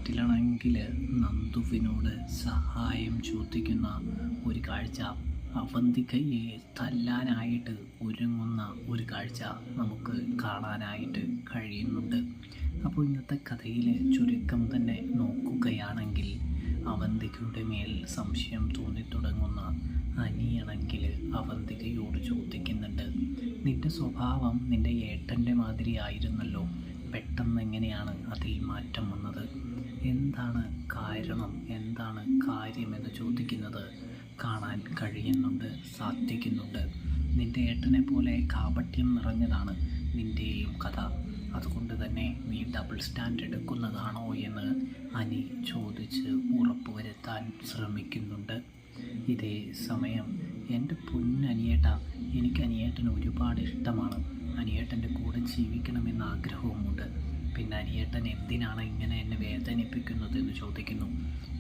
വീട്ടിലാണെങ്കിൽ നന്ദുവിനോട് സഹായം ചോദിക്കുന്ന ഒരു കാഴ്ച, അവന്തികയെ തല്ലാനായിട്ട് ഒരുങ്ങുന്ന ഒരു കാഴ്ച നമുക്ക് കാണാനായിട്ട് കഴിയുന്നുണ്ട്. അപ്പോൾ ഇന്നത്തെ കഥയിലെ ചുരുക്കം തന്നെ നോക്കുകയാണെങ്കിൽ, അവന്തികയുടെ മേൽ സംശയം തോന്നിത്തുടങ്ങുന്ന അനിയാണെങ്കിൽ അവന്തികയോട് ചോദിക്കുന്നുണ്ട്, നിന്റെ സ്വഭാവം നിന്റെ ഏട്ടൻ്റെ മാതിരി ആയിരുന്നല്ലോ, പെട്ടെന്ന് എങ്ങനെയാണ് അതിൽ മാറ്റം വന്നത്? എന്താണ് കാരണം, എന്താണ് കാര്യമെന്ന് ചോദിക്കുന്നത് കാണാൻ കഴിയുന്നുണ്ട്, സാധിക്കുന്നുണ്ട്. നിന്റെ ഏട്ടനെ പോലെ കാപട്യം നിറഞ്ഞതാണ് നിൻ്റെയും കഥ. അതുകൊണ്ട് തന്നെ നീ ഡബിൾ സ്റ്റാൻഡ് എടുക്കുന്നതാണോ എന്ന് അനി ചോദിച്ച് ഉറപ്പുവരുത്താൻ ശ്രമിക്കുന്നുണ്ട്. ഇതേ സമയം എൻ്റെ പൊന്നനിയേട്ട, എനിക്ക് അനിയേട്ടന് ഒരുപാട് ഇഷ്ടമാണ്. അനിയേട്ടൻ്റെ കൂടെ ജീവിക്കണമെന്ന ആഗ്രഹവുമുണ്ട്. പിന്നെ അനിയേട്ടൻ എന്തിനാണ് ഇങ്ങനെ എന്നെ വേദനിപ്പിക്കുന്നത് എന്ന് ചോദിക്കുന്നു.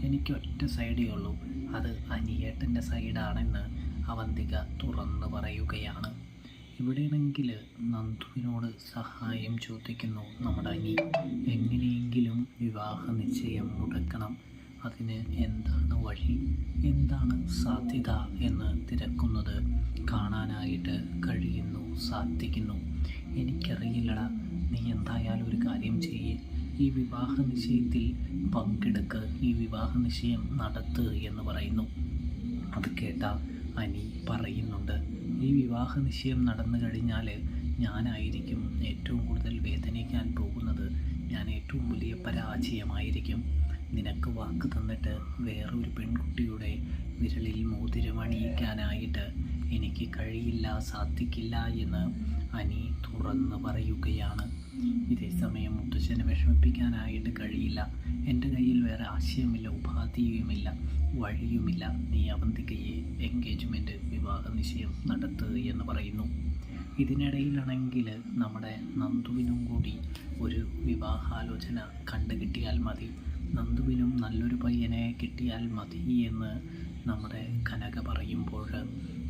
എനിക്ക് ഒറ്റ സൈഡേ ഉള്ളൂ, അത് അനിയേട്ടൻ്റെ സൈഡാണെന്ന് അവന്തിക തുറന്നു പറയുകയാണ്. ഇവിടെയാണെങ്കിൽ നന്ദുവിനോട് സഹായം ചോദിക്കുന്നു നമ്മുടെ അനി. എങ്ങനെയെങ്കിലും വിവാഹ നിശ്ചയം മുടക്കണം, അതിന് എന്താണ് വഴി, എന്താണ് സാധ്യത എന്ന് തിരക്കുന്നത് കാണാനായിട്ട് കഴിയുന്നു, സാധിക്കുന്നു. എനിക്കറിയില്ലടാ, നീ എന്തായാലും ഒരു കാര്യം ചെയ്യ്, ഈ വിവാഹ നിശ്ചയത്തിൽ പങ്കെടുക്ക്, ഈ വിവാഹ നിശ്ചയം നടത്ത് എന്ന് പറയുന്നു. അത് കേട്ട അനി പറയുന്നുണ്ട്, ഈ വിവാഹ നിശ്ചയം നടന്നു കഴിഞ്ഞാൽ ഞാനായിരിക്കും ഏറ്റവും കൂടുതൽ വേദനിക്കാൻ പോകുന്നത്, ഞാൻ ഏറ്റവും വലിയ പരാജയമായിരിക്കും. നിനക്ക് വാക്ക് തന്നിട്ട് വേറൊരു പെൺകുട്ടിയുടെ വിരലിൽ മോതിരമണിയിക്കാനായിട്ട് എനിക്ക് കഴിയില്ല, സാധിക്കില്ല എന്ന് അനി തുറന്ന് പറയുകയാണ്. ഇതേ സമയം മുത്തശ്ശനെ വിഷമിപ്പിക്കാനായിട്ട് കഴിയില്ല, എൻ്റെ കയ്യിൽ വേറെ ആശയമില്ല, ഉപാധിയുമില്ല, വഴിയുമില്ല. നീ അവന്തികയെ എൻഗേജ്മെൻറ്റ്, വിവാഹ നിശ്ചയം നടത്തുക എന്ന് പറയുന്നു. ഇതിനിടയിലാണെങ്കിൽ നമ്മുടെ നന്ദുവിനും കൂടി ഒരു വിവാഹാലോചന കണ്ടു കിട്ടിയാൽ മതി, നന്ദുവിനും നല്ലൊരു പയ്യനെ കിട്ടിയാൽ മതി എന്ന് നമ്മുടെ കനക പറയുമ്പോൾ,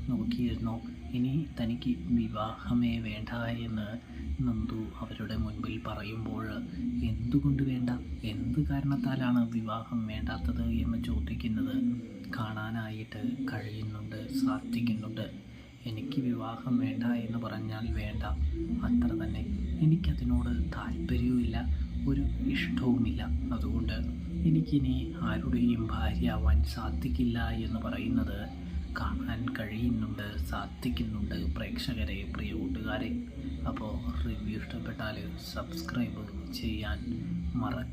നോക്കിയിരുന്നോ, ഇനി തനിക്ക് വിവാഹമേ വേണ്ട എന്ന് നന്ദു അവരുടെ മുൻപിൽ പറയുമ്പോൾ, എന്തുകൊണ്ട് വേണ്ട, എന്ത് കാരണത്താലാണ് വിവാഹം വേണ്ടാത്തത് എന്ന് ചോദിക്കുന്നത് കാണാനായിട്ട് കഴിയുന്നുണ്ട്, സാധിക്കുന്നുണ്ട്. എനിക്ക് വിവാഹം വേണ്ട എന്ന് പറഞ്ഞാൽ വേണ്ട, അത്ര തന്നെ. എനിക്കതിനോട് താല്പര്യവുമില്ല, ഒരു ഇഷ്ടവുമില്ല. അതുകൊണ്ട് എനിക്കിനി ആരുടെയും ഭാര്യയാവാൻ സാധിക്കില്ല എന്ന് പറയുന്നത് കാണാൻ കഴിയുന്നുണ്ട്, സാധിക്കുന്നുണ്ട് പ്രേക്ഷകരെ, പ്രിയ കൂട്ടുകാരെ. അപ്പോൾ റിവ്യൂ ഇഷ്ടപ്പെട്ടാൽ സബ്സ്ക്രൈബ് ചെയ്യാൻ മറക്ക.